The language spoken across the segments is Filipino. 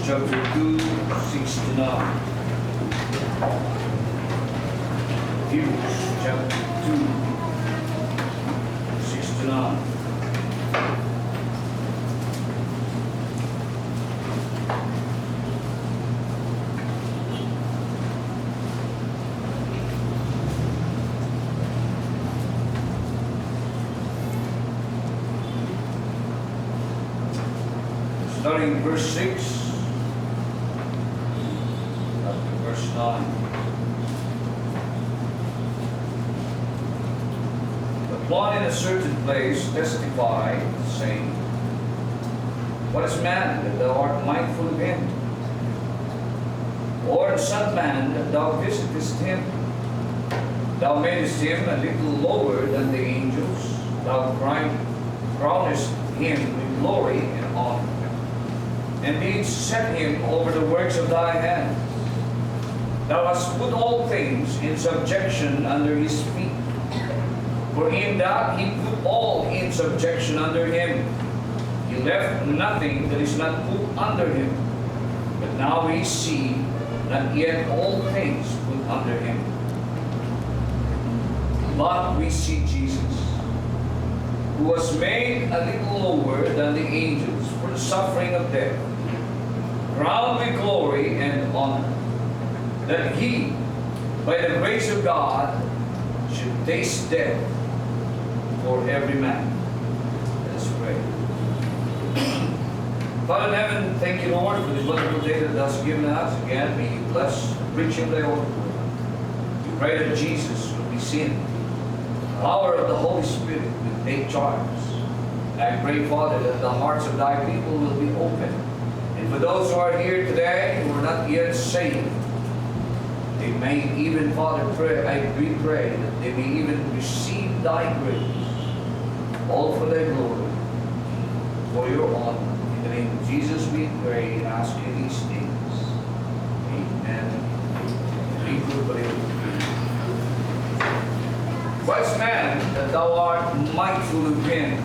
chapter 2, 6 to 9. Hebrews chapter 2, 6 to 9. Starting verse 6 up to verse 9. But one in a certain place testified, saying, What is man that thou art mindful of him? Or the Son of Man that thou visitest him? Thou madest him a little lower than the angels. Thou crownest him with glory and honor, and didst set him over the works of thy hands. Thou hast put all things in subjection under his feet. For in that he put all in subjection under him, he left nothing that is not put under him. But now we see not yet all things put under him. But we see Jesus, who was made a little lower than the angels for the suffering of death, crowned with glory and honor, that he, by the grace of God, should taste death for every man. Let's pray. Father in heaven, thank you, Lord, for this wonderful day that thou hast given us. Again, may you bless, rich in thy word. We pray that Jesus will be seen. The power of the Holy Spirit will take charge. I pray, Father, that the hearts of thy people will be open. And for those who are here today who are not yet saved, they may even, Father, we pray that they may even receive thy grace, all for thy glory, for your honor. In the name of Jesus we pray and ask you these things. Amen. We do believe. Wise man, that thou art mindful of him.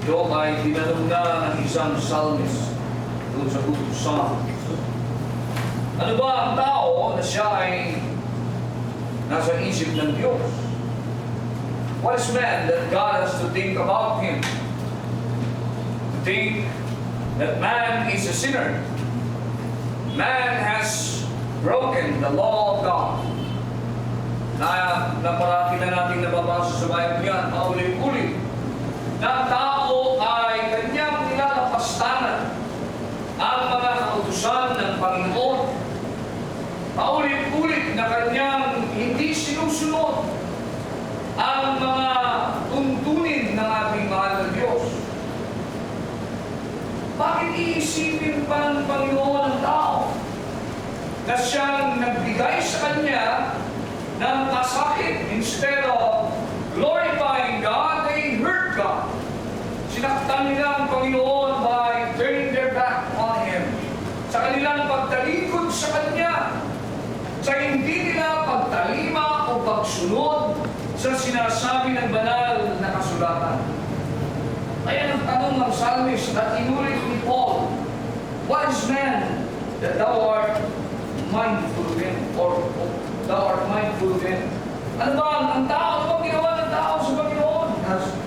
Ito ay tinanong na ng isang psalmist doon sa Book of Psalms. Ano ba ang tao na siya ay nasa isip ng Diyos? What is man that God has to think about him? To think that man is a sinner. Man has broken the law of God. Na parati na natin nababasa sa Bible yan, paulit-ulit, na tao ay kanyang nilalapastanan ang mga kautusan ng Panginoon. Paulit-ulit na kanyang hindi sinusunod ang mga tuntunin ng ating mahal na Diyos. Bakit iisipin pa ng Panginoon ang tao na siyang nagbigay sa kanya ng kasakit? Instead of glorifying God, they hurt God. Sinaktan nila ang Panginoon by turning their back on Him. Sa kanilang pagtalikod sa Kanya, sa hindi nila pagtalima o pagsunod sa sinasabi ng banal na kasulatan. Kaya ang tanong ng psalmist at inulit ni Paul, What is man that thou art mindful of him? Or thou art mindful of him? Ano ba ang tao? Ano ba ginawa ng tao sa Panginoon?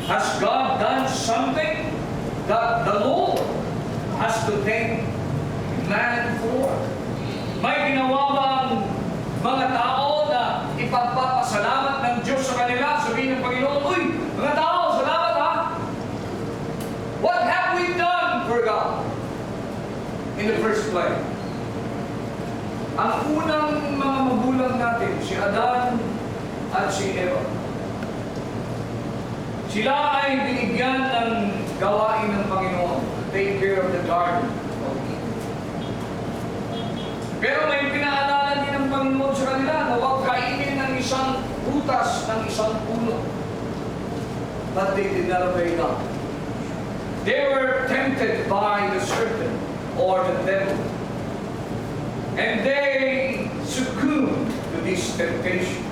Has God done something that the Lord has to thank man for? May ginawa bang mga tao na ipagpapasalamat ng Diyos sa kanila? Sabihin ng Panginoon, Uy, mga tao, salamat ha! What have we done for God in the first place? Ang unang mga magulang natin, si Adan at si Eva, sila ay binigyan ng gawain ng Panginoon to take care of the garden of Eden. Pero may pinaalala din ng Panginoon sa kanila na huwag kainin ng isang prutas ng isang puno. But they did not obey God. They were tempted by the serpent or the devil. And they succumbed to this temptation.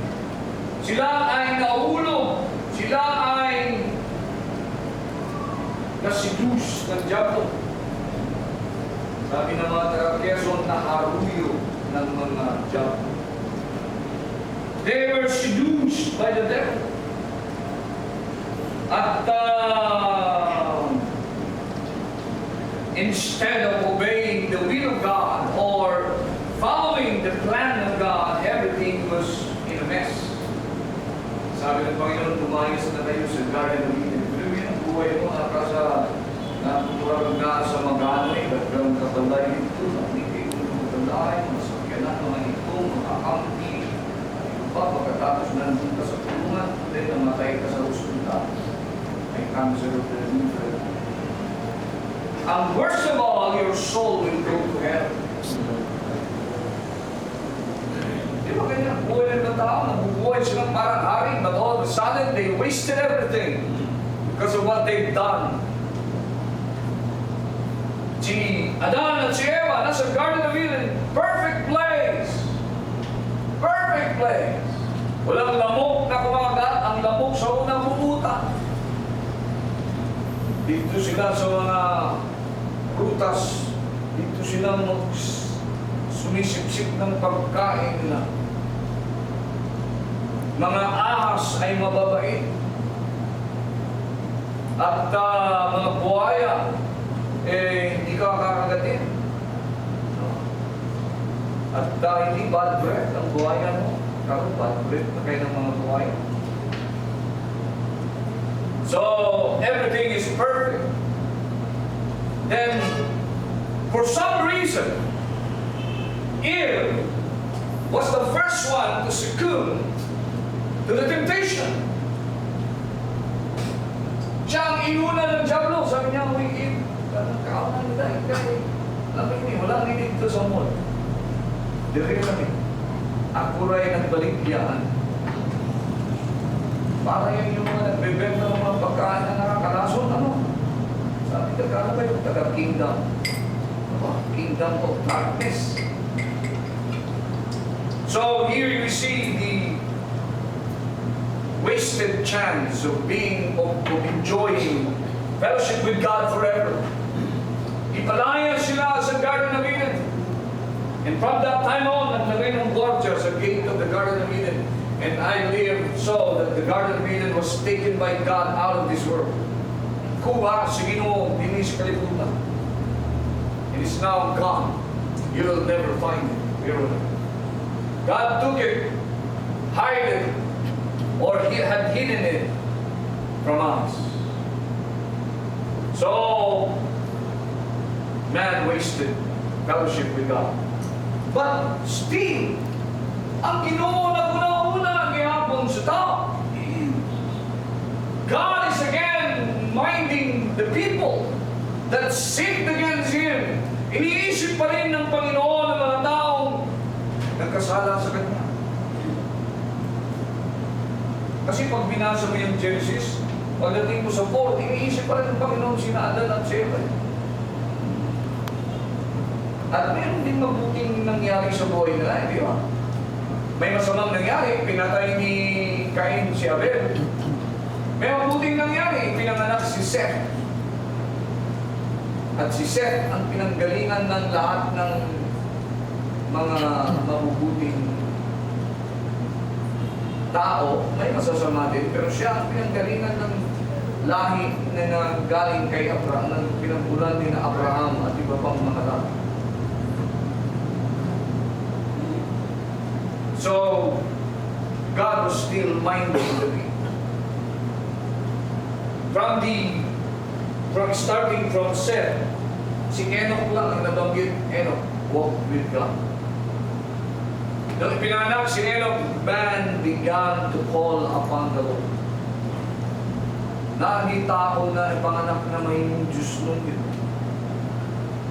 Sila ay naulog. Sila ay nasidus ng diablo. Sabi ng mga taga-Quezon, naharuyo ng mga Diablo. They were seduced by the devil. At instead of obeying the will of God or following the plan of God, everything was in a mess. Sabi ng Panginoon, tumayos na tayo sa Garden of Eden. Pero ang buhay mo, naturag na sa magano'y, gagawang kabalay nito, hindi ko kabalay, masakyanan, mga ito, mga kampi, pagkatapos nandun ka sa tulungan, then namatay ka sa hospital. May cancer of the liver. And worst of all, your soul will go to hell. Di ba ganyan? Buhay ng tao, nabubuhay silang parang hari, but all of a sudden, they wasted everything because of what they've done. Si Adan at si Eva, nasa Garden of Eden, perfect place. Perfect place. Walang lamok na kumagat, ang lamok sa unang bubuta. Dito sila sa mga prutas, dito sila sumisipsip ng pagkain nila. Mga ahas ay mababait. At mga buhaya, hindi ka kakagatin. At hindi bad breath ang buhaya mo. Karoon bad breath na kayo ng mga buhaya. So, everything is perfect. Then, for some reason, Eve was the first one to succumb to the temptation. Siya ang inuna ng Diablo. Sabi niya, uy, Eve, kakawanan nila, ikaw. Alam mo yun, walang hindi dito sa mall. Dire kami. Ako rin nagbaligyan. Para yung mga nagbebenta ng mga pagkain na nakakalason, ano? Sabi ka, kala ba yung taga-kingdom? Kingdom of darkness. So here you see the wasted chance of enjoying fellowship with God forever. Ipalaya sila sa Garden of Eden. And from that time on, naglagay ng guardia sa gate of the Garden of Eden. And I believe so that the Garden of Eden was taken by God out of this world. Kuha, sa Ginoo, hindi sa kalibutan. It is now gone. You will never find it. God took it, hid it, or He had hidden it from us. So, man wasted fellowship with God. But still, ang Ginoo na una-una gihapon sa tao. God is again minding the people that sinned against Him. Iniisip pa rin ng Panginoon ang mga taong nagkasala sa Kanya. Kasi pag binasa mo yung Genesis, pagdating mo sa 4, iniisip pa rin ng Panginoon sina Adan at si Eva. At meron din mabuting nangyari sa buhay nila, di ba? May masamang nangyari, pinatay ni Cain si Abel. May mabuting nangyari, pinanganak si Seth. At si Seth ang pinanggalingan ng lahat ng mga mabubuting tao. May masasama din, pero siya ang pinanggalingan ng lahi na galing kay Abraham, ng pinagbulan din na Abraham at iba pang mga lahi. So, God was still minding the people. Starting from Seth, si Enoch lang ang nabanggit. Enoch walked with God. Nung pinanganak si Enoch, man began to call upon the Lord. Hindi tao na ipanganak na mahimong Diyos nung yun.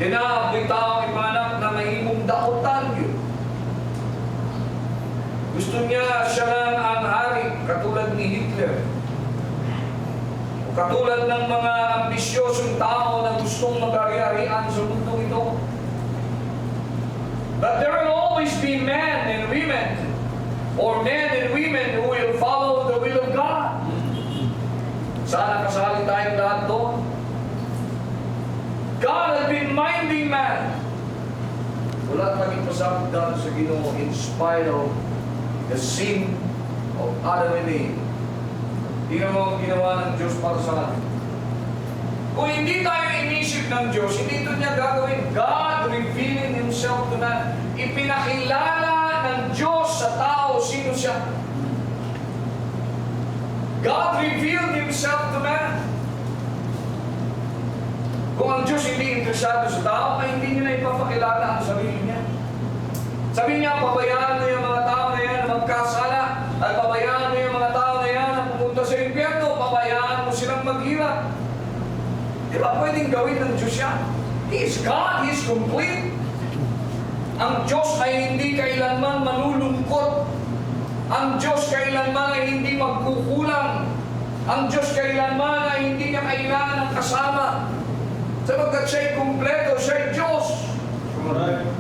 May tao ipanganak na mahimong daotan yun. Gusto niya siya lang ang hari, katulad ni Hitler. O katulad ng mga ambisyosong tao na gustong mag-ari-arian sa mundo ito. But there will always be men and women, or men and women who will follow the will of God. Sana kasali tayong lahat doon. God has been minding man pagsagdan sa Ginoo in spite of the sin of Adam and Eve. Tingnan mo ang ginawa ng Diyos para sa atin. Kung hindi tayo inisip ng Diyos, hindi ito niya gagawin. God revealing Himself to man. Ipinakilala ng Diyos sa tao sino siya. God revealed Himself to man. Kung ang Diyos hindi interesado sa tao, ay hindi niya na ipapakilala ang sarili niya. Sabi niya, pabayaan mo yung mga tao na yan na magkasala, at pabayaan mo yung mga tao na yan na pumunta sa impyerno, pabayaan mo silang maghirap. Di ba pwedeng gawin ng Diyos yan? He is God, He is complete. Ang Diyos ay hindi kailanman manulungkot. Ang Diyos kailanman ay hindi magkukulang. Ang Diyos kailanman ay hindi niya kailangan ng kasama. Sapagkat siya'y kumpleto, siya'y Diyos.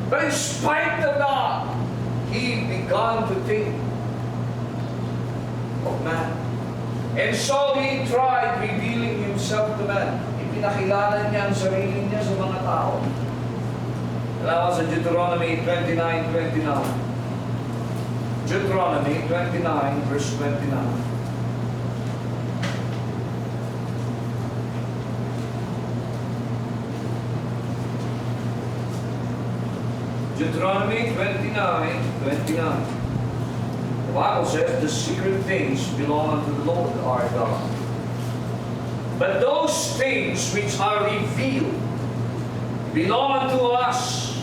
But in spite of that, He began to think of man. And so He tried revealing Himself to man. Ipinakilala niya ang sarili niya sa mga tao. Alam sa Deuteronomy 29:29. Deuteronomy 29, verse 29. Deuteronomy 29:29. The Bible says, the secret things belong unto the Lord our God. But those things which are revealed belong unto us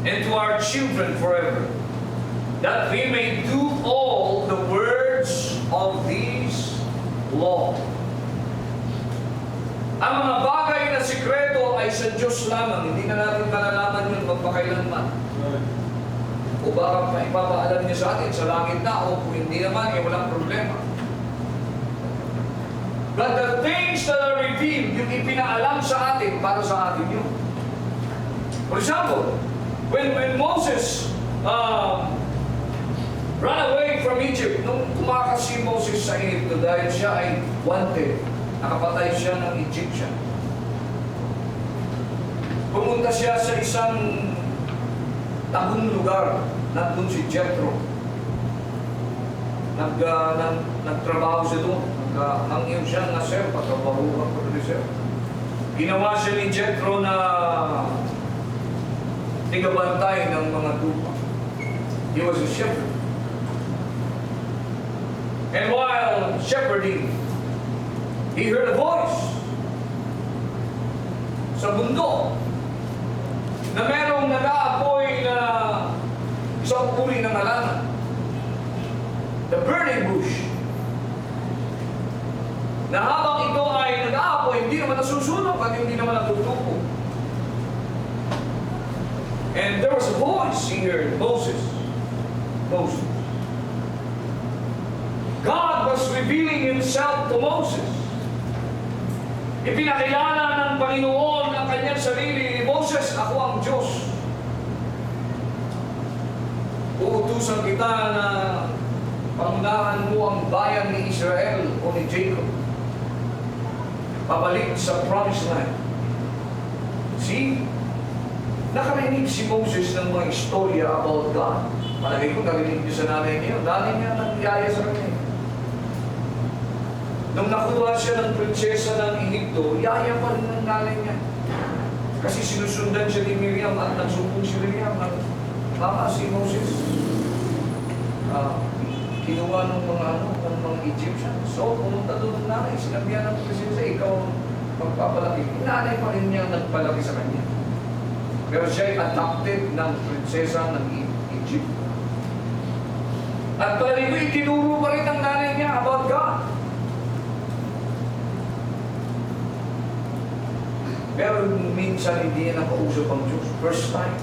and to our children forever, that we may do all the words of these law. Ang mga bagay na sikreto ay sa Diyos lamang. Hindi na natin malalaman yun magpakailanman. O baka maipapaalam niya sa atin sa langit na, o kung hindi naman, eh walang problema. But the things that are revealed, yung ipinaalam sa atin, para sa atin yun. For example, when Moses ran away from Egypt, nung tumakas si Moses sa Egypt dahil siya ay wanted, nakapatay siya ng Egyptian. Pumunta siya sa isang tabong lugar, nandun si Jethro. Nagtrabaho siya doon. Hangin siya na sir, pagkabahuhan ko rin sir. Ginawa siya ni Jethro na tigabantay ng mga tupa. He was a shepherd. And while shepherding, he heard a voice sa bundok na merong nag-aapoy na isang uri ng halaman. The burning bush. Na habang ito ay nag-aapoy, hindi naman nasusunog at hindi naman natutupo. And there was a voice he heard, Moses. God was revealing Himself to Moses. Ipinakilala ng Panginoon ang kanyang sarili. Moses, ako ang Diyos. Uutusan kita na pangunahan mo ang bayan ni Israel o ni Jacob. Pabalik sa promised land. See? Nakarinig si Moses ng mga istorya about God. Palagay ko narinig niyo sa nanay niya. Nanay niya nagyaya sa kanya. Nung nakuha siya ng prinsesa ng Ehipto, yaya pa rin ng nanay niya. Kasi sinusundan siya ni Miriam at nagsumbong si Miriam. Mama, si Moses, kinuha ng mga Egyptian. So, pumunta doon ng nanay. Sinabihan ng prinsesa, ikaw magpapalaki. Nanay pa rin niya nagpalaki sa kanya. Pero siya ay adopted ng prinsesa ng Egypt. At palagi ko, itinuro pa rin ng nanay niya about God. Pero minsan hindi niya nakausap ang Diyos. First time.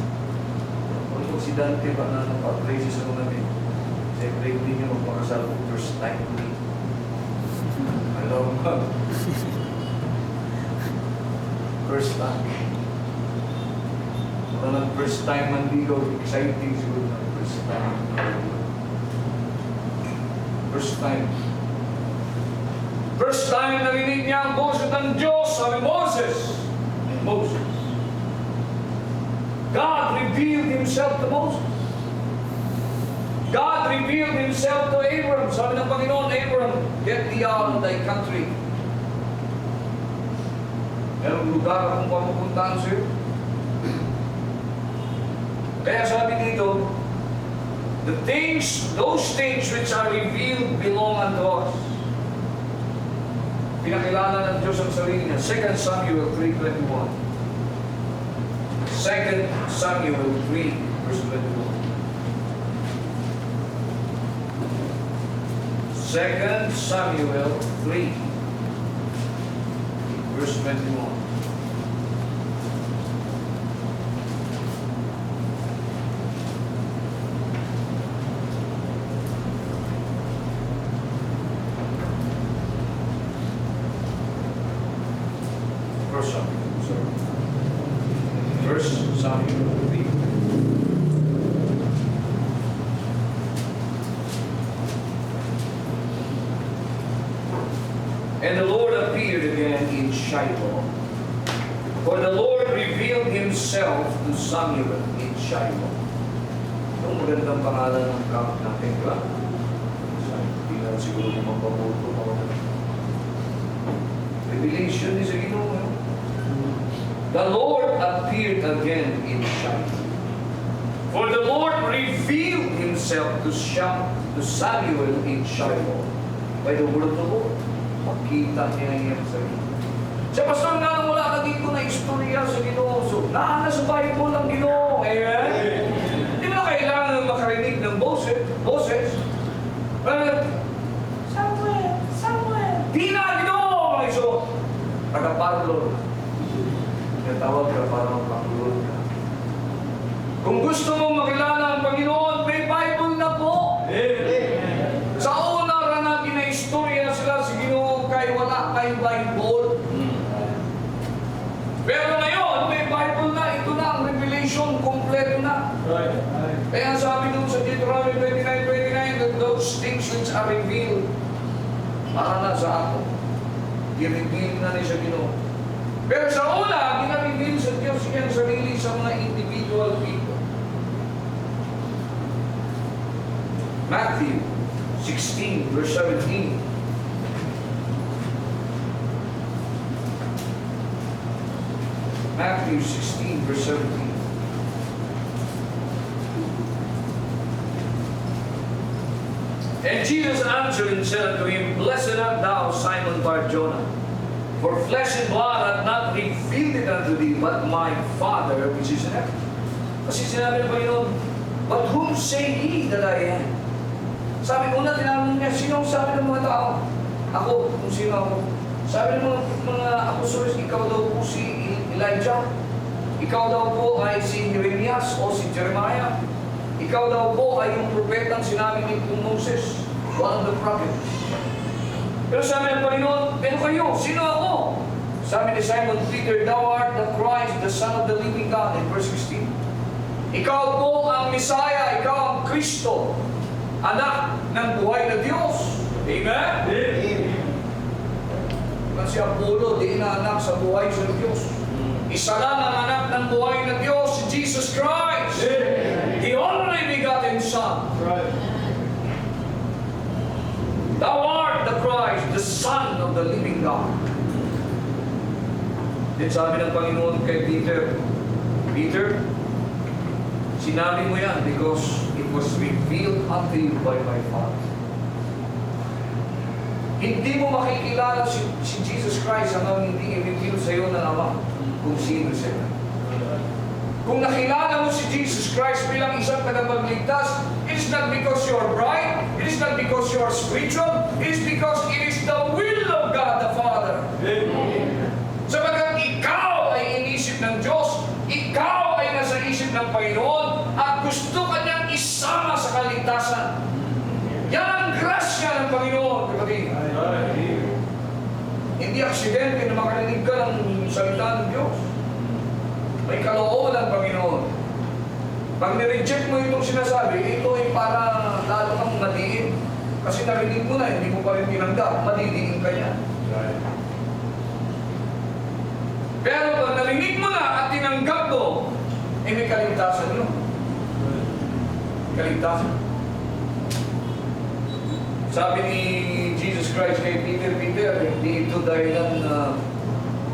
Kung si Dante ba na napag-pray sa mga din, siyempre hindi niya magpakasal kung first time. Alam mo. First time. Kung nag-first time mandigaw, exciting siguro na first time. First time. First time narinig niya ang boses ng Diyos, sabi Moses. God revealed Himself to Moses. God revealed Himself to Abram. Sabi ng Panginoon, Abram, get thee out of thy country. Merong lugar akong papupuntahan sa'yo. Kaya sabi dito, those things which are revealed belong unto us. Pinakilala ng Diyos ang sarili niya. 2 Samuel 3:21. 2 Samuel 3, verse 21. 2 Samuel 3, verse 21. First Samuel 3. And the Lord appeared again in Shiloh, for the Lord revealed Himself to Samuel in Shiloh. Itong magandang pangalan ng camp natin, di ba? Hindi na siguro kung magpaputo. Revelation is a Ginoo. The Lord appeared again in Shiloh. For the Lord revealed Himself to Samuel in Shiloh by the word of the Lord. Makita niya yung sarili. Siya, pastor, nga wala ka dito na istorya sa Ginoo. So, naana sa Bible ang Ginoo. Amen? Hindi mo na kailangan makarinig ng boses. Samuel. Di na Ginoo! So, taga-parlor. Tawag ka para magpakulod ka. Kung gusto mong makilala ang Panginoon, may Bible na po. Sa una rin natin na istorya sila sa Ginoo kay wala kay Bible. Pero ngayon, may Bible na. Ito na ang revelation, kompleto na. Kaya sabi doon sa Deuteronomy 29:29, that those things which are revealed para na sa ako. I-reveal na ni sa Ginoo. Pero sa una, ginareview sa Diyos iyang sarili sa mga individual people. Matthew 16, verse 17. Matthew 16, verse 17. And Jesus answered and said unto him, Blessed art thou, Simon Bar-Jonah, for flesh and blood hath not revealed it unto thee, but my Father which is in heaven. Kasi sinabi ng Panginoon, but whom say ye that I am? Sabi ko na, tinanong niya, sino ang sabi ng mga tao? Ako, kung sino ako. Sabi ng mga apostolos, ikaw daw po si Elijah. Ikaw daw po ay si Jeremias o si Jeremiah. Ikaw daw po ay yung propetang sinabi ni Moses, one of the prophets. Pero sabi ng Panginoon, pero kayo, sino ako? Sabi ni Simon Peter, thou art the Christ, the Son of the living God, in verse 16. Ikaw po ang Messiah, ikaw ang Kristo, anak ng buhay na Diyos. Amen? Amen. Si Apollo, di inaanak sa buhay sa Diyos. Isa lang ang anak ng buhay na Diyos, si Jesus Christ. Amen. The only begotten Son. Right. Thou art the Christ, the Son of the living God. Then sabi ng Panginoon kay Peter, Peter, sinabi mo yan because it was revealed unto you by my Father. Hindi mo makikilala si Jesus Christ hanggang hindi i-reveal sa iyo ng Ama kung sino siya. Kung nakilala mo si Jesus Christ bilang isang tagapagligtas, it is not because you are bright, it is not because you are spiritual, it is because it is the will of God the Father. Sabagat ikaw ay inisip ng Diyos, ikaw ay nasa isip ng Panginoon, at gusto kanyang isama sa kaligtasan. Yan ang grasya ng Panginoon, kapatid. Hindi aksidente na makarinig ka ng salita ng Diyos. May kalooban ng Panginoon. Pag nireject mo itong sinasabi, ito ay para lalo kang madiin. Kasi narinig mo na, hindi mo pa rin tinanggap, madidiin ka niya. Pero pag narinig mo na at tinanggap mo, may kaligtasan yun. Kaligtasan. Sabi ni Jesus Christ kay Peter, hindi ito dahilan na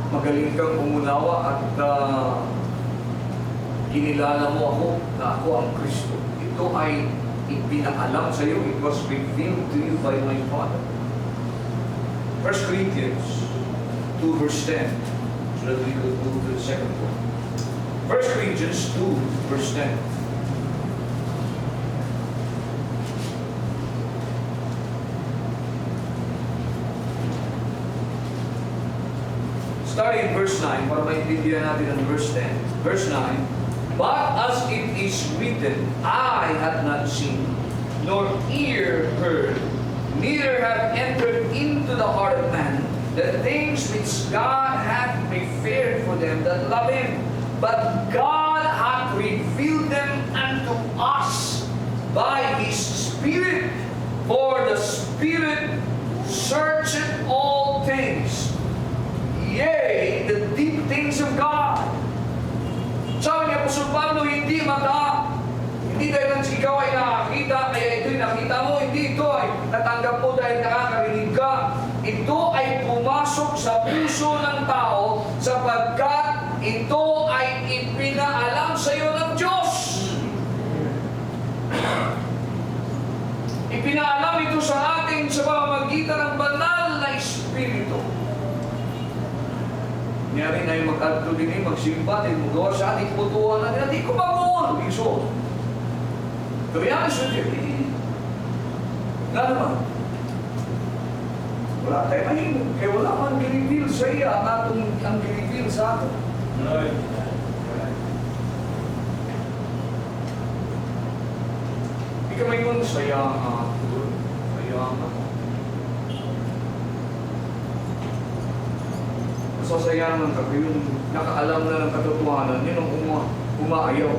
magaling kang umunawa at kinilala mo ako na ako ang Kristo. Ito ay ipinaalam sa iyo. It was revealed to you by my Father. 1 Corinthians 2 verse 10. So that we could move to the second one. 1 Corinthians 2 verse 10. Starting in verse 9, para maintindihan natin ang verse 10. Verse 9, but as it is written, eye hath not seen, nor ear heard, neither have entered into the heart of man, the things which God hath prepared for them that love Him. But God hath revealed them unto us by His Spirit, for the Spirit searcheth all things, yea, the deep things of God. Sabi ni Apostol Pablo, hindi mata, hindi dahil ikaw ay nakakita, kaya ito'y nakita mo, hindi ito ay natanggap mo dahil nakakarinig ka. Ito ay pumasok sa puso ng tao sapagkat ito ay ipinaalam sa iyo ng Diyos. Ipinaalam ito sa atin sa pamamagitan ng banal na Espiritu. Niyari na yung mag-adto din magsimba, din magawa sa ating putuan na hindi ko mamuon. Iso. To be honest with you, nga naman. Wala tayo mahimog. Kaya wala man ginibil sa iya ang ginibil sa atin. Hindi ka may kung sayang ako. Sasayangan ka, yung nakaalam na ng katotohanan, yun ang umaayaw.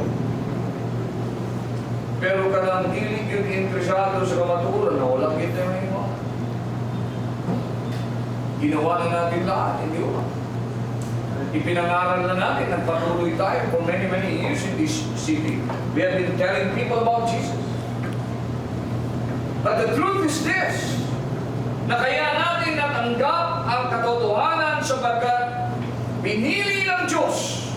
Pero kanang hilig yung interesado sa kamaturan na walang kita yung mga. Ginawa na natin lahat, hindi ba? Ipinangaral na natin, nagpatuloy tayo for many years in this city. We have been telling people about Jesus. But the truth is this, na kaya natin natanggap ang katotohanan sapagkat pinili ng Diyos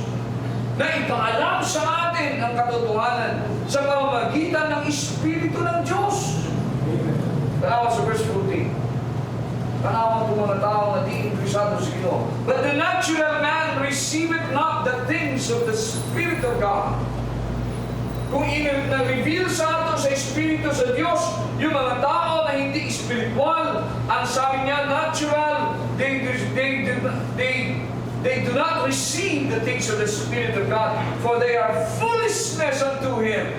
na ipaalam sa atin ang katotohanan sa pamamagitan ng Espiritu ng Diyos. Tanawa sa verse 14. Tanawa po mga tao na di interesado sa Ginoo. But the natural man receiveth not the things of the Spirit of God. Kung na-reveal sa ato sa Espiritu sa Diyos, yung mga tao na hindi espiritual, ang sabi niya, natural, they do not receive the things of the Spirit of God, for they are foolishness unto Him.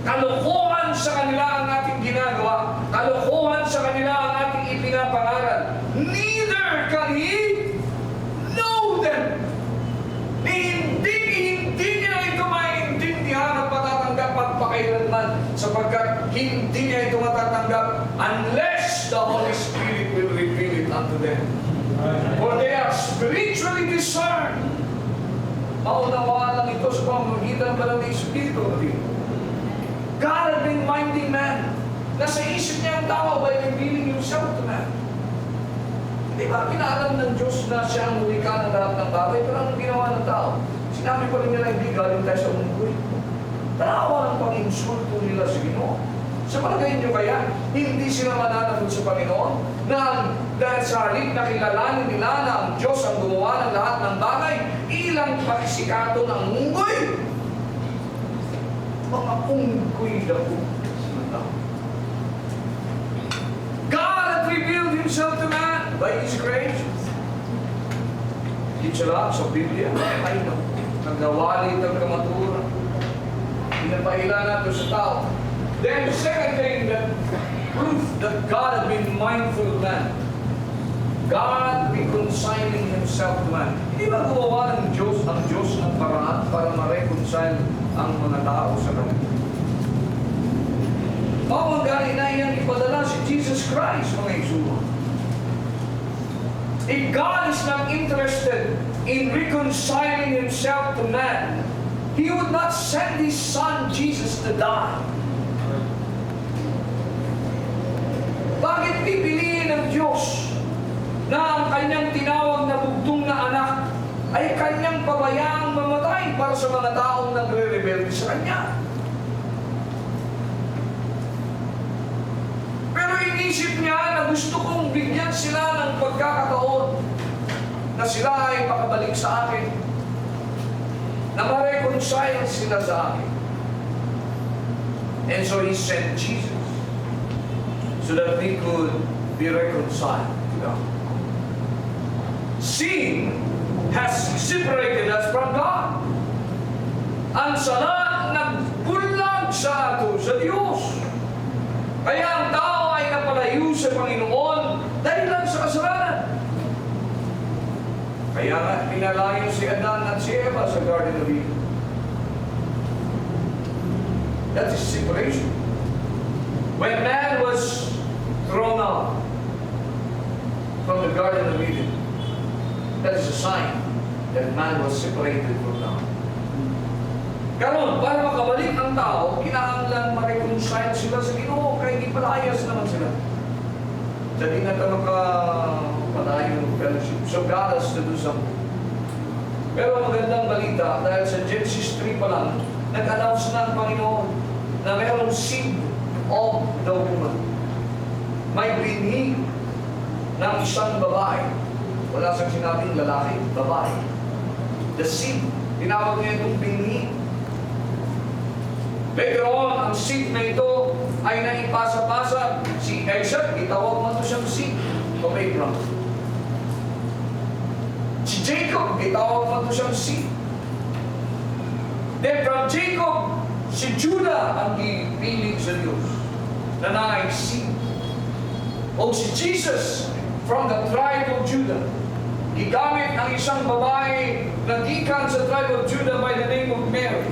Kalokohan sa kanila ang ating ginagawa, kalokohan sa kanila ang ating ipinapangaral. Neither can He know them. Hindi niya ito maintindihan at matatanggap pagpakailanman sapagkat hindi niya ito matatanggap unless the Holy Spirit will reveal it unto them. For they are spiritually discerned. Maunawaan lang ito sa pamamagitan pa ng Espiritu. God had been minding man. Nasa isip niya ang tao by revealing Himself to man. Di ba, pinaalam ng Diyos na siya ang lumikha ng lahat ng bagay, pero anong ginawa ng tao? Sinabi pa rin nila, hindi galing tayo sa mundo. Tanawa ng pang-insulto nila sa Ginoo. Sa palagay niyo kaya, hindi sila mananagot sa Panginoon na dahil sa halip na kilalanin nila na ang Diyos ang gumawa ng lahat ng bagay, ilang pakisikato ng unggoy. Mga unggoy na po. God had revealed Himself to man by His grace. Itala sa Biblia, ay no, nagnawalit ang kamaturan. Pinapaila natin sa tao. Then the second thing that proof that God had been mindful of man. God reconciling Himself to man. Hindi ba gumawa ng Diyos ng paraan para ma-reconcile ang mga tao sa Kanya? Ang gani na iyang ipadala si Jesus Christ, mga isuwa. If God is not interested in reconciling Himself to man, He would not send His Son Jesus to die. Bakit pipiliin ng Diyos na ang kanyang tinawag na bugtong na anak ay kanyang pabayaang mamatay para sa mga taong nagre-rebelde sa Kanya? Pero inisip niya na gusto kong bigyan sila ng pagkakataon na sila ay makabalik sa akin, na ma-reconcile sila sa akin. And so He sent Jesus so that we could be reconciled to God. Sin has separated us from God. Ang sala nagbulag sa ato sa Diyos. Kaya ang tao ay napalayo sa Panginoon dahil lang sa kasalanan. Kaya nga pinalayo si Adan at si Eva sa Garden of Eden. That is separation. When man was thrown out from the Garden of Eden, that is a sign that man was separated from God. Karon, para makabalik ang tao, kinahanglan ma-reconcile sila sa Ginoo, kaya hindi palayas naman sila. So di na ito makapalayo ng fellowship. So God has to do something. Pero magandang balita, dahil sa Genesis 3 pa lang, nag-announce na ang Panginoon na mayroong seed of the woman. May binhi ng isang babae. Wala siyang sinabing lalaki, babae. The seed, tinawag niya itong binhi. Later on, ang seed na ito ay naipasa-pasa. Si Isaac, itawag man ito siyang seed of Abraham. Si Jacob, itawag man ito siyang seed. Then from Jacob, si Judah ang ipiling sa Diyos na naay seed. O si Jesus, from the tribe of Judah, gigamit ang isang babae na gikan sa tribe of Judah by the name of Mary,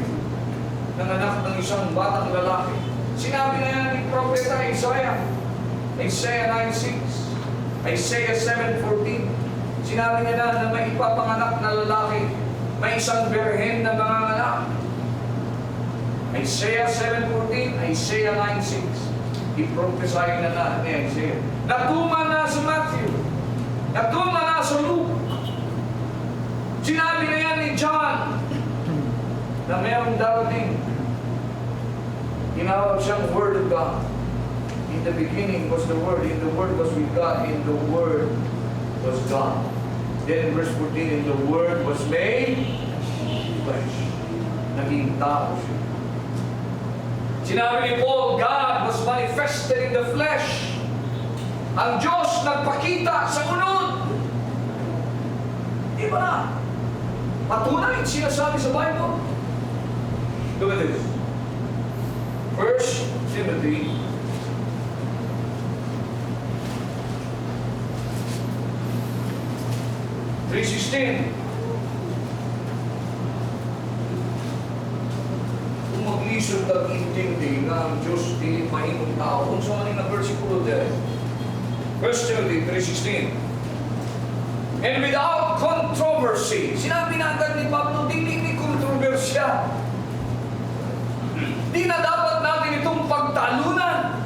nanganak ng isang batang lalaki. Sinabi na yan ni Propeta Isaiah, Isaiah 9:6, Isaiah 7:14. Sinabi niya na may ipapanganak na lalaki, may isang birhen na manganganak. Isaiah 7:14, Isaiah 9:6. I-prophesy na ni Isaiah. Natuma na sa Matthew, natuma na sa Luke. Sinabi na yan ni John na mayroong darating. Tinawag siyang Word of God. In the beginning was the Word, and the Word was with God, and the Word was God. Then in verse 14, and the Word was made flesh. Naging tao siya. Sinabi ni Paul, God was manifested in the flesh. Ang Diyos nagpakita sa unod. Di ba na? Patunay sinasabi sa Bible. Look at this. 1 Timothy 3:16. Kung mag-isod at intindi nga ang Diyos di mahimong tao, kung sa maning na versikulo there, 1 Timothy 3:16. And without controversy, sinabi na agad ni Pablo, hindi kontrobersya. Di na dapat natin itong pagtalunan.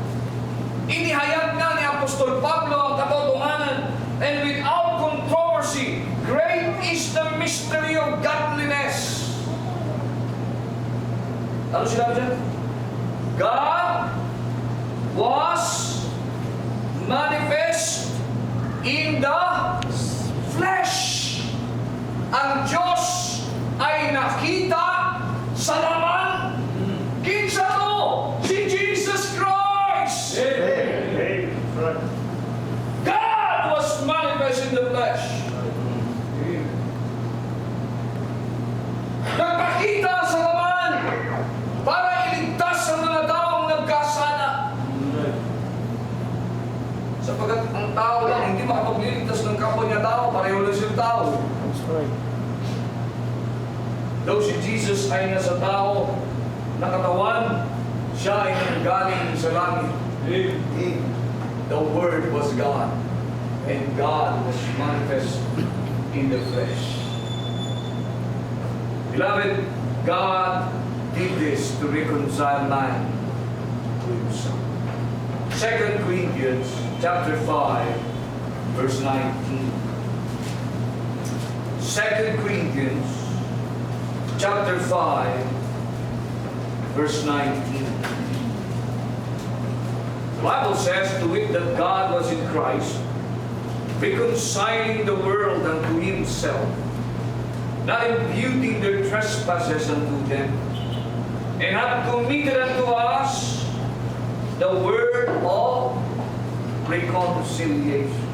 Inihayag na ni Apostol Pablo ang katotohanan. And without controversy, great is the mystery of godliness. Ano sinabi dyan? God was manifest in the flesh. Ang Diyos ay nakita sa laman. Kinsa to? Si Jesus Christ! Amen. God was manifest in the flesh. Nagpakita sa laman para iligtas ang mga taong nagkasala. Sapagkat ang tao lang hindi makapagliligtas ng kapwa niya tao, pareho lang siyang tao. That's right. Though si Jesus ay nasa tao, nakatawan, siya ay nanggaling sa langit. The Word was God, and God was manifest in the flesh. Beloved, God did this to reconcile man to himself. 2 Corinthians chapter 5, verse 19. 2 Corinthians chapter 5, verse 19. The Bible says, to wit that God was in Christ, reconciling the world unto himself, not imputing their trespasses unto them, and hath committed unto us the word of reconciliation.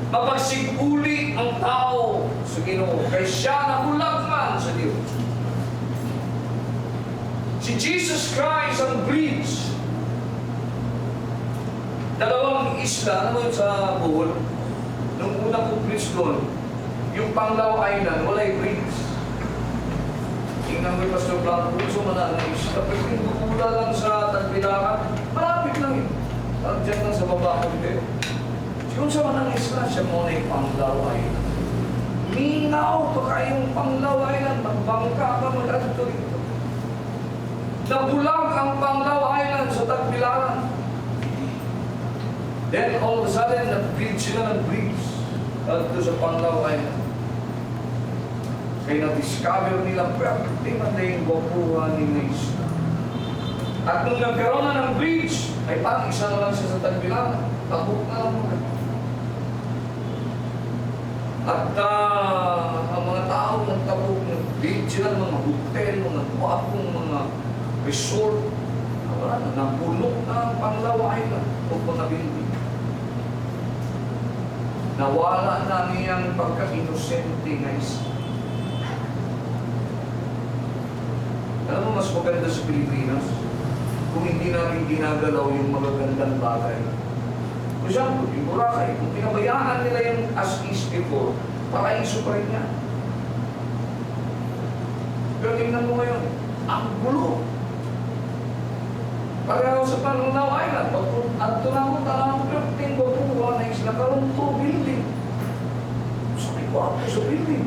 Mapagsiguli ang tao sa Ginoo, kay siya nabulag man sa Diyos. Si Jesus Christ ang bridge. Dalawang isla, ano yun sa Bohol? Nung una kong bridge doon, yung Panglao Island, walay bridge. Tingnan mo yung Pastor Blanco, so mananang isla. Pero yung bukula lang sa Tagbilaran, malapit lang yun. Diyan lang sa baba ko dito. Kung sa manang isla, siya muna yung Panglao Island. Minaw pa kayong Panglao Island, magbangka ka mo dito dito. Nabulag ang Panglao Island sa Tagbilaran. Then all of a sudden, nag-bridge sila ng bridge dito sa Panglao Island. Kaya na-discover nila, pwede man na yung bukuhan ni isla. At nung nagkaroon na ng bridge, ay parang isa na lang siya sa Tagbilaran. Tabuk na lang muna. At ang mga tao nagtabok ng beach sila, mga hotel, mga guwapong, mga resort, wala na, nabulok na ang Panglao Island o mga building. Nawala na niyang pagka-inosente na isa. Alam mo, mas maganda sa Pilipinas kung hindi natin ginagalaw yung magagandang bagay. For example, yung Boracay, kung pinabayaan nila yung as is before, paraiso pa rin yan. Pero tingnan mo ngayon, ang gulo. Pareho sa Panglao Island, at tunamot alam mo, tingko po, wala na isla, karoon to, building. Sabi ko ako sa building.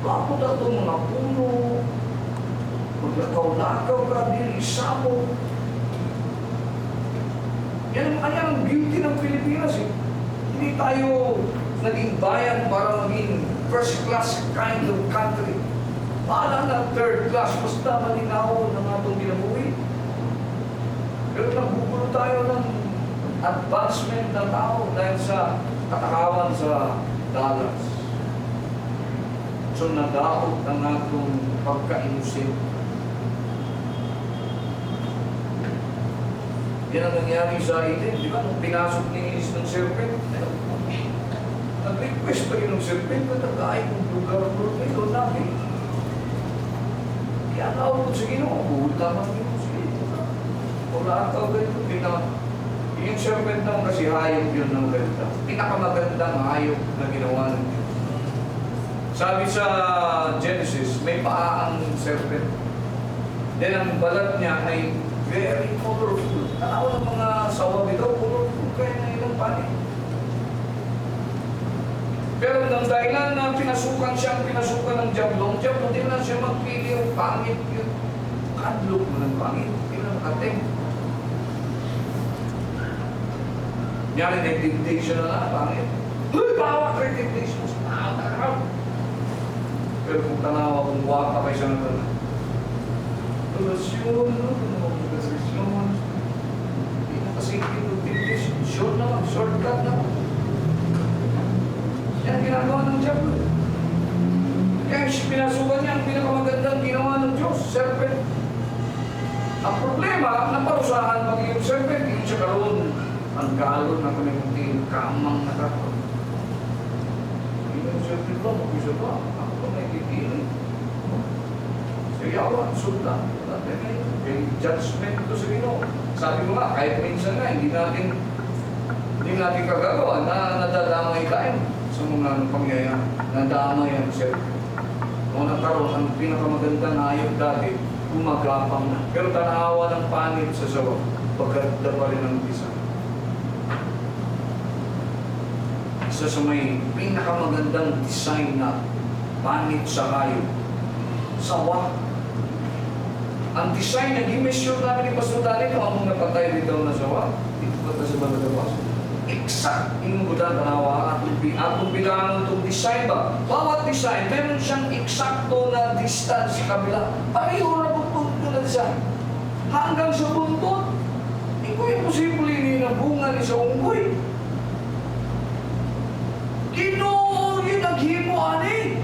Bakit ito mga puno, maglakaw-lakaw ka, isa mo. Yan ang beauty ng Pilipinas eh. Hindi tayo naging bayan para maging first class kind of country. Paala na third class, basta malinaw ng atong ginabuhi. Pero nagbubulo tayo ng advancement ng tao dahil sa katakawan sa dollars. So nadaot ang atong pagka-inusin. Yan ang nangyari sa Eden, di ba? Nung pinasok ni Is ng serpent, nag-request pa yun ng serpent, natagay kong lugar ko, ito namin. Kaya naawag ko sa Ginoo, buhul naman yun. Wala ka ganito, yung serpent naman kasi hayop yun ng ganda. Pinakamagandang hayop na ginawa ng Diyos. Sabi sa Genesis, may paa ang serpent. Then ang balat niya ay very colorful. Tanaw ng mga sawabi daw, colorful kaya na ilang panin. Pero nang dahilan na pinasukan ng Diablo, di na siya magpili yung pangit yun. Kadlok mo ng pangit, hindi na nakating. Nyari na yung temptation na pangit. Uy, bawat rin temptation. Pero kung tanawa, kung waka pa siya na relasyon, relasyon. Hindi na kasi temptation. Short naman, shortcut naman. Yan ginagawa ng Diablo. Kaya pinasukan niya ang pinakamagandang ginawa ng Diyos, serpent. Ang problema, naparusahan pag yung serpent, yung siya karoon, ang galon na kanimutin, kamang nakakaroon. Hindi yung serpent ba, mag-isa ba? Ako ba may kikini? Sayawan, sultan. May judgment ito sa Ginoo. Sabi mo nga, kahit minsan nga, hindi natin kagagawa na nadadamay tayo sa mga pangyayari. Nadamay ang serpent. Kung nagkaroon, ang pinakamagandang hayop dati, gumagapang na. Pero tanawa ng panit sa sawa, pagkanda pa rin ang isa. Isa sa may pinakamagandang design na panit sa hayop, sawa. Ang design, naging measure namin ni Pastor Dani, kung among napatay dito na sawa, dito pa sa mga nagawas. Exact, inugudan tanawa, atong bilangan itong design ba? Bawat design, meron siyang eksakto na distance sa kabila. Pareho na buntot na design. Hanggang sa buntot, hindi ko yung posible ni na bunga ni sa unggoy. Ginoo yung naghimo ani.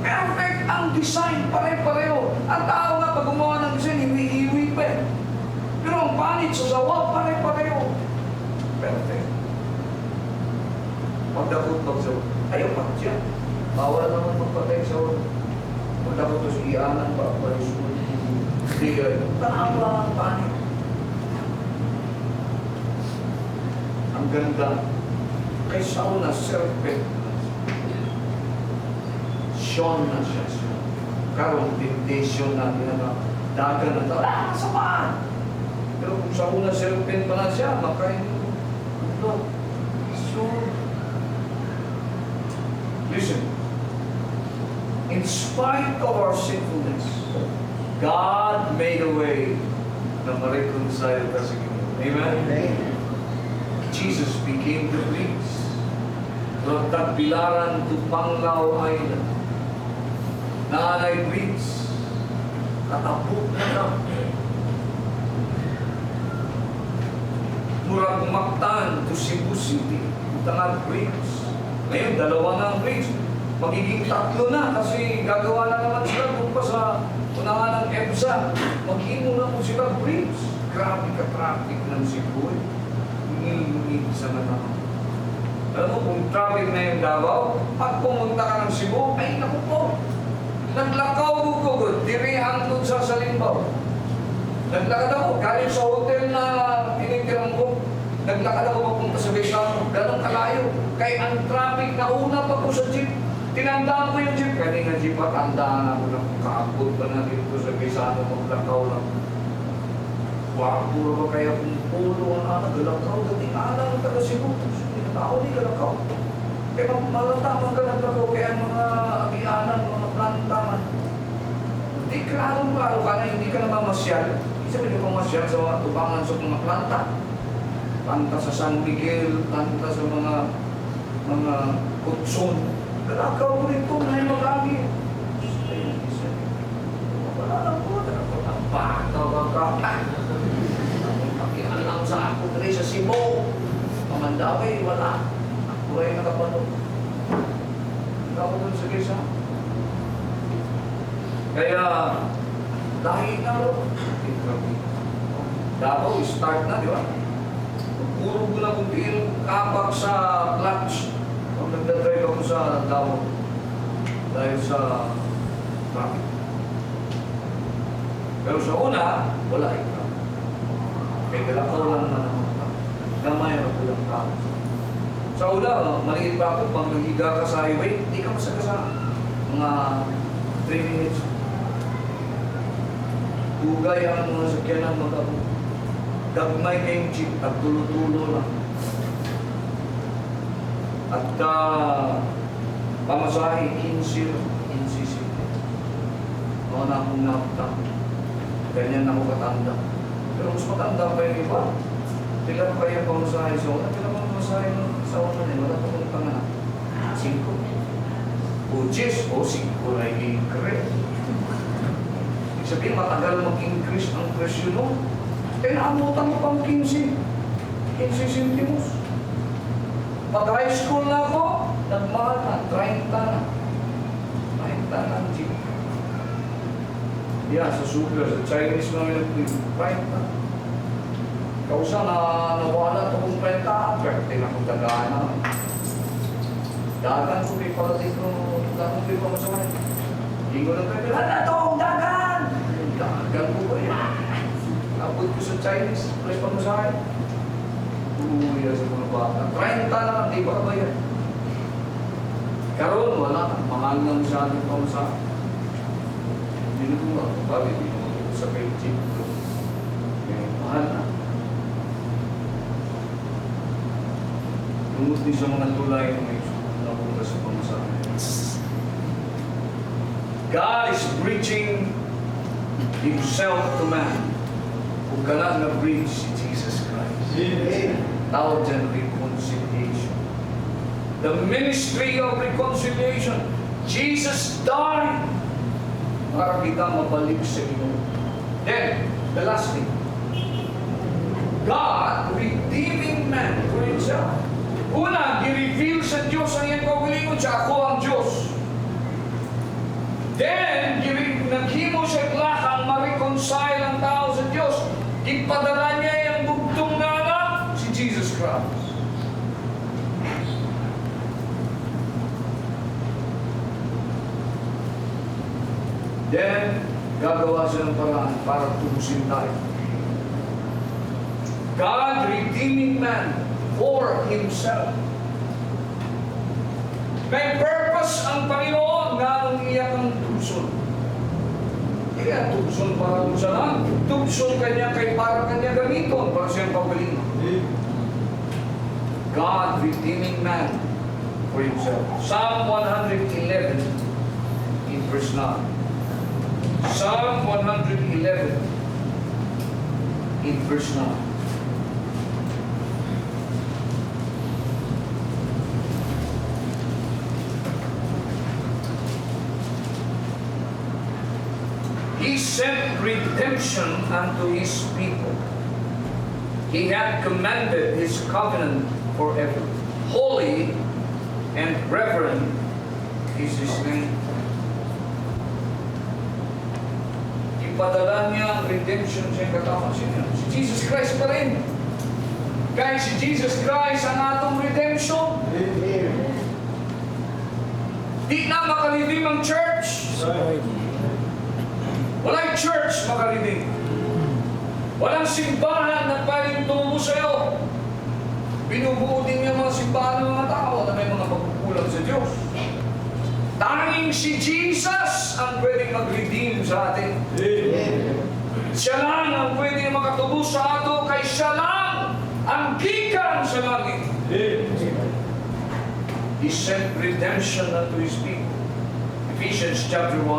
Perfect ang design, pare-pareho. Ang tao nga pag gumawa ng design, iwi-iwi pa eh. Pero ang panit sa sawa, pare-pareho. Perfect. Pagdakot magsawa, ayaw pa siya. Bawal naman magpatay sa sawa. Pagdakot to sa iyanan pa, parisun. Hindi kayo. Tanang lang ang panit. Ang ganda. Kay Saul na serpent. Sean na siya. Karong temptation na dagan na tao. Sa paan? Pero kung sa una serpent pa na siya, makain mo. So, listen. In spite of our sinfulness, God made a way na ma-reconcile ka sa Ginoo. Amen? Amen. Jesus became the priest. From Tagbilaran to Panglao Island. Nanay priest. Katapok na lang. Murag Mactan to Cebu City. Tanang bridge. Ngayon, dalawa na ang bridge. Magiging tatlo na kasi gagawa na naman sila kung pa sa unahan ng EBSA. Maghimo na po sila bridge. Grabe ka-traffic ng Cebu. Ngingin sa naman. Alam mo, kung traffic na yung Davao, pag pumunta ka ng Cebu, ay naku po. Naglakaw gugugod, dirihan doon sa Salimbaw. Naglakad ako, galing sa hotel na tinitiran ko. Naglakad ako papunta sa Besamo, ganun kalayo. Kaya ang traffic, nauna pa ko sa jeep. Tinandaan ko yung jeep. Kanina jeep at tandaan ako na kaabot pa na dito sa Besamo, maglakaw lang. Puro ba kaya kung pulo ang nagalakaw, dati alam ang taga Cebu. Tao ni galakaw. Kaya malatama ka naglakaw, kaya mga agianan, mga plantaman. Hindi klaro-klaro ka na, hindi ka na mamasyal. Sabi niyo pamasyal sa mga tubangan sa mga planta. Planta sa San Miguel, planta sa mga kutson. Galakaw ko rito na yung mag-agi. Wala lang po, ang bataw ka. Pakialam sa ako dali sa Cebu. Pamandaway, wala. Ako ay nakapano. Ako doon sa kisa. Kaya, dahil na ro. Davao, start na, di ba? Puro ko na kung kapak sa clutch. Pag nagdadrive ako sa Davao. Dahil sa traffic. Pero sa una, wala ikaw. Kaya galakaw lang na naman. Gamay ang magpulang tao. Sa una, maliit pa ako, pag naghiga ka sa highway, hindi ka masagasa. Mga 3 minutes. Hugay ang mga sakyanan mag-abo. Dagmay kayong jeep, nagtulo-tulo lang. At pamasahe, 15 city. Mga na akong nakita. Ganyan ako katanda. Pero mas matanda pa yung iba. Tila pa yung pamasahe sa una. Tila pa pamasahe sa una din. Wala pa kong panganak. 5. Uches o 5 na i-increase. Ibig sabihin, matagal mag-increase ang presyo nun. Eh, naamutan mo pang 15 centimos. Pag high school na ako, nagmahal na, 30 na. 30 na ang jeep. Yeah, sa super, sa Chinese namin nag-30 na. Kausa na nawala ito kung 30, 30 na kung dagaan na. Dagan ko kayo pala dito, dagan ko kayo pamasaman. Hindi ko na kayo, wala na ito, dagan! Dagan ko ba yan? Abot ko sa Chinese, plus pamasahin. Uy, sa mga bata. 30 na, di ba ba yan? Karoon, wala. Mahal na masyadong pamasahin. Hindi na ko bakit hindi mo sa kayo chip ko. Mahal na. Lumot din sa mga tulay na may napunta sa pamasahin. God is bridging Himself to man. Kung ka lang na-bridge si Jesus Christ. Tawag dyan, reconciliation. The ministry of reconciliation. Jesus died para kita mabalik sa Ginoo. Then, the last thing. God redeeming man for Himself. Una, i-reveal sa Diyos ang iyang kaugalingon siya, ako ang Diyos. Then, naghimo siya lakang ma-reconcile ang tao sa Diyos. Ipadala niya yung bugtong na anak, si Jesus Christ. Then, gagawa siya ng paraan para tubusin tayo. God redeeming man for Himself. May purpose ang Panginoon na nung iyak ang tubson. Hindi kaya tubson para kung saan. Tubson kanya kay para kanya gamiton para siyang pagaling. God redeeming man for Himself. Psalm 111 in verse 9. Psalm 111 in verse 9. He sent redemption unto His people. He hath commanded His covenant forever. Holy and reverend is His name. Ipadala niya ang redemption sa katama siya. Si Jesus Christ pa rin. Kaya si Jesus Christ ang atong redemption. Di na makalidim ang church. Walang church makarinig. Walang simbahan na pwedeng tumubo sa'yo. Binubuo din yung mga simbahan ng mga tao na may mga pagkukulang sa Diyos. Tanging si Jesus ang pwedeng mag-redeem sa atin. Siya lang ang pwedeng makatubos sa ato kay siya lang ang gikan sa langit. He sent redemption unto His people. Ephesians chapter 1,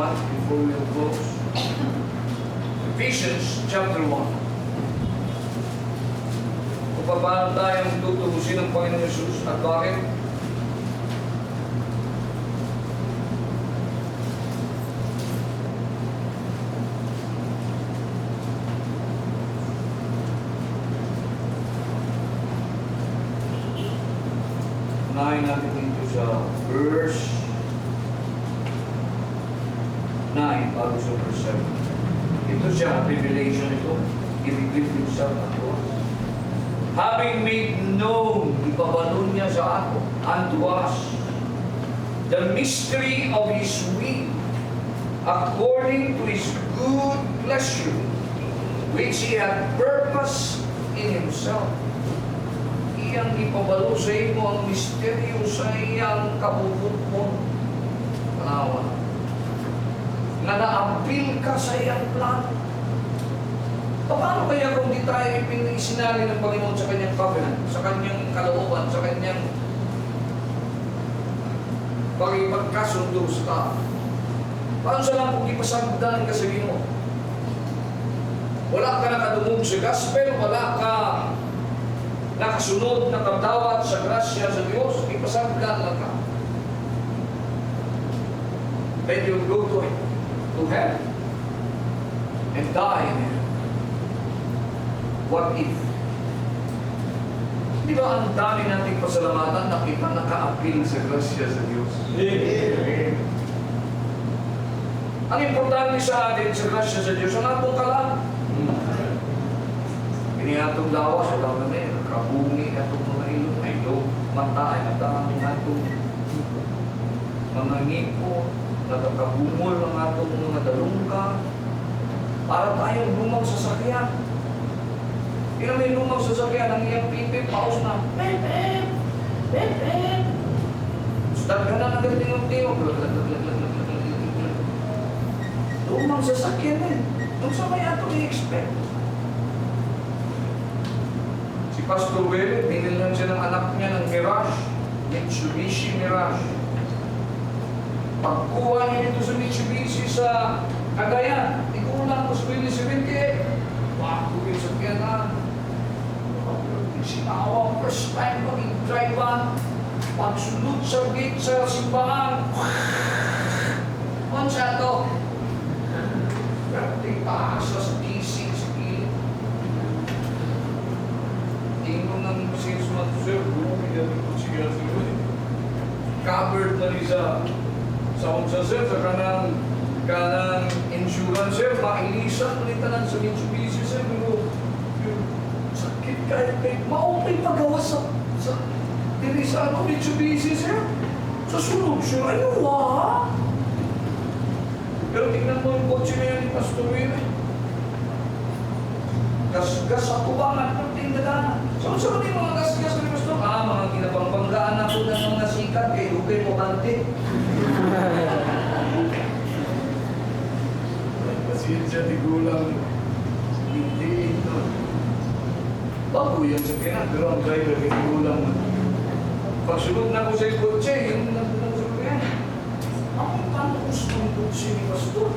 before we will close. Ephesians chapter 1. Kung paano tayong tutubusin ng Panginoon Jesus at bakit? Unahin natin dito sa verse 9, bago sa verse 7. Ito siya, revelation ito. I-reveal Himself unto us. Having made known, ipabalo niya sa ato, unto us, the mystery of His will, according to His good pleasure, which He had purposed in Himself. Iyang ipabalo sa imo ang misteryo sa iyang kabubutmon. Tanawa. Na na-appeal ka sa iyang plano. Paano kaya kung di tayo ipinisinali ng Panginoon sa kanyang covenant, sa kanyang kalooban, sa kanyang pagkasundo sa tao? Paano sa lang kung ipasagdan ka sa Ginoo? Wala ka nakadumog sa gospel, wala ka nakasunod, nakatawad sa grasya sa Diyos, ipasagdan lang ka. Then you'll go to hell and die in hell. What if? Di ba ang dami nating pasalamatan na kita naka-appeal sa grasya sa Diyos? Amen. Ang importante sa atin sa grasya sa Diyos, ang atong kalang. Iniatong dawa sa daw na kabungi atong mga ilong ay do, mata ay atang atong mga ngipo, nakakabungol ng atong mga dalungka, para tayong lumang sasakyan. Kaya may lumang sasakyan, ang iyang pipi, paus na, pep. Start ka na nagtinong-tinong. Lumang sasakyan eh. Kung sa may atong i-expect. Si Pastor Will, binilan siya ng anak niya ng Mirage, Mitsubishi Mirage. Pagkuha niya dito sa Mitsubishi sa Cagayan, ikulang ko sa 2078. Bago yung sakyanan. Sinawa, first time mag-drive-an. Pagsunod sa gate sa simbahan. Mansa to. Grabe taas sa DC sa gilid. Tingnan ng sales month, sir. Bumi na rin po siya siguro. Covered na rin sa unsa, sir. Sa kanang insurance, sir. Mailisan ulit na sa Mitsubishi, sir. Pero sakit kahit maupay pagawa sa dili sa Mitsubishi, sir. Sa sunog, sir. Ano, ha? Pero tingnan mo yung kotse na yan ni Pastor Will. Gas ako ba nga itong tindagan? So, saan yung mga gas-gas ni Pastor? Mga ginabang-banggaan na po ng mga sikat kay Hugay mo kante. Pasensya, di gulang. Hindi ito. Bago yan sa kanya, pero ang driver, di gulang. Pagsunod na ko sa kotse, yung nagpunod sa kanya. Ako paano gusto ng kotse ni Pastor?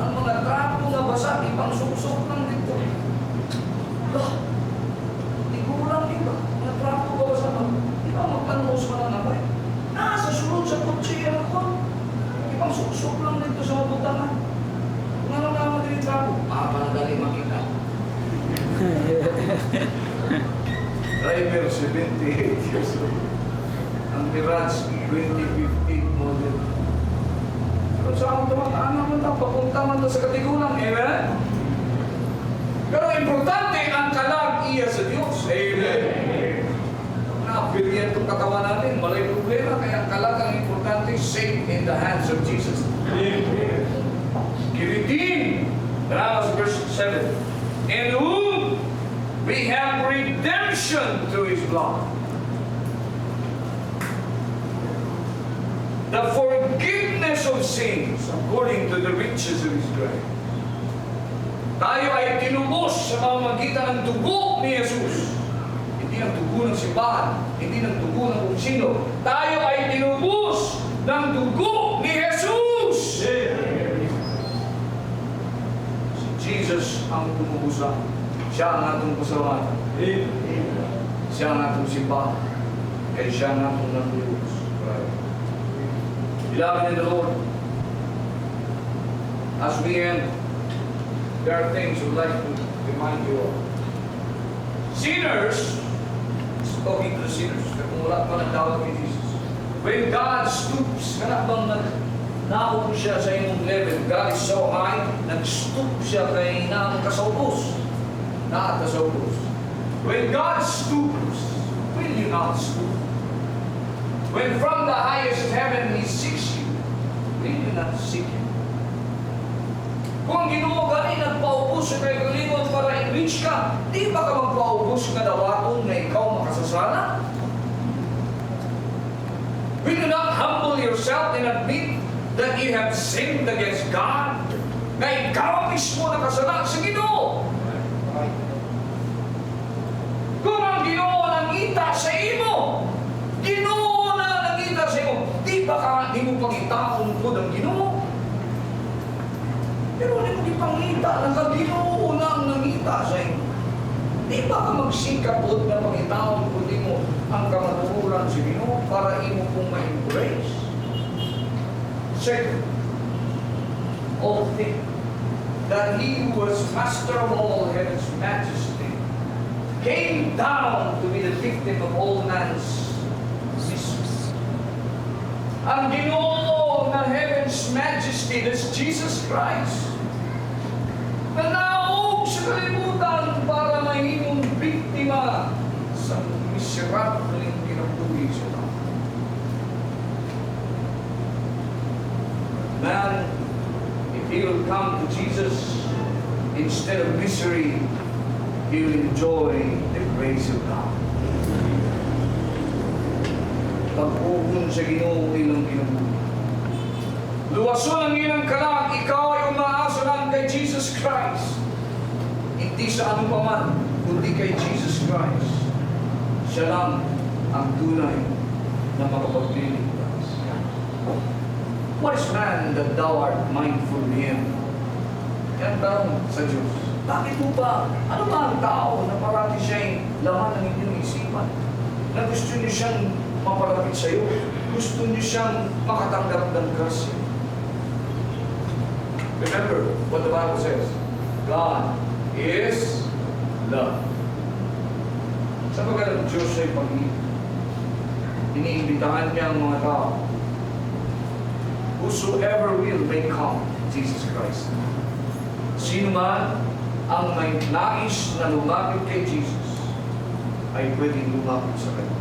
Ang mga trapo na basa, ibang suksok lang dito. Lah, di gulang, di ba? Mga trapo ba basa lang? Di ba magpanos ka lang abay? Nasa sunod sa kotse yan ako. Ibang suksok lang dito sa mabutangan. Kung ano naman din yung trapo, panadali makita. Driver, 78 years old. Ang Mirage, 2015 model. Pero sa akong tumataan naman ito, papunta man ito sa katigulang. Amen? Pero importante ang kalag iya sa Diyos. Amen? Na-appear itong katawan natin, malay problema. Kaya ang kalag ang importante, safe in the hands of Jesus. Amen? Kiritin. Tara sa verse 7. In whom we have redemption through His blood. The forgiveness of sins according to the riches of His grace. Tayo ay tinubos sa pamamagitan ng dugo ni Jesus. Hindi ng dugo ng simbahan, hindi ng dugo ng kung sino. Tayo ay tinubos ng dugo ni Jesus. Si Jesus ang tumubusan. Siya ang atong pasalamatan. Siya ang atong simbahan. Kaya siya ang atong nagulubos. Beloved in the Lord, as we end, there are things we'd like to remind you of. Sinners, talking to the sinners, kung wala pa nagtawag kay Jesus. When God stoops, kana bang naog siya sa imong level, God is so high, nag-stoop siya kay naong kasaubos. Kasaubos. When God stoops, will you not stoop? When from the highest heaven He seeks you, will you not seek Him? Kung Ginoo gani nagpaubos sa kay kalimot para i-reach ka, di ba ka magpaubos nga dawaton na ikaw makasasala? Will you not humble yourself and admit that you have sinned against God? Na ikaw mismo nakasala sa Ginoo? Kung ang Ginoo nangita sa imo, Ginoo na nakita sa iyo, di ba ka di mo pangitaon ko ng Ginoo? Pero di mo ipangita, nagka-Ginoo na ang nangita sa iyo. Di ba ka magsikapot na pangitaon ko di mo ang kamaturan sa Ginoo para imo pong ma-embrace? Second, all things, that He who was master of all heaven's majesty came down to be the victim of all man's sins. Ang Ginoo ng heaven's majesty, that's Jesus Christ, na naog sa kalimutan para mahimong biktima sa miserabling kinabuhi sa tao. Man, if he will come to Jesus instead of misery, he will enjoy the grace of God. Pag-ugon sa Ginoo ilang kinabuhi. Luwason ang ilang kalag, ikaw ay umaasa lang kay Jesus Christ. Hindi sa ano pa man, kundi kay Jesus Christ. Siya lang ang tunay na makapagpili. What is man that thou art mindful of him? Yan ang tanong sa Diyos. Bakit mo ba? Ano ba ang tao na parati siya'y laman ng inyong isipan? Na gusto niyo siyang mapalapit sa iyo? Gusto niyo siyang makatanggap ng grasya? Remember what the Bible says. God is love. Sapagkat ang Diyos ay pag-ibig. Iniimbitahan niya ang mga tao. Whosoever will may come, Jesus Christ. Sino man ang may nais na lumapit kay Jesus ay pwedeng lumapit sa Kanya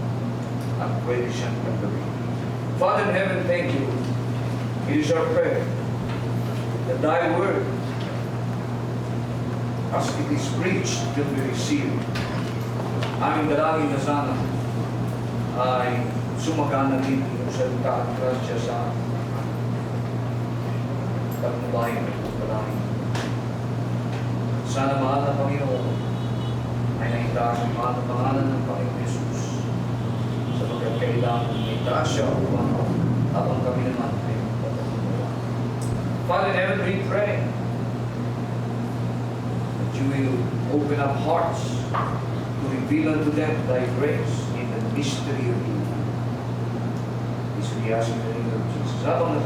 at pwede siyang tanggapin. Father in heaven, thank you. It is our prayer that Thy word, as it is preached, will be received. Aming dalangin na sana ay sumagana din yung salita at grasya sa pagmubahin at pagdalangin. Sana mahal na Panginoon ay naitaas ang mahal na pangalan ng Panginoon Jesus sapagkat kailangan may taas siya upang habang kami naman ay magpapagmula. Father in heaven, we pray that you will open up hearts to reveal unto them Thy grace in the mystery of you. This we ask in the name of Jesus. Habang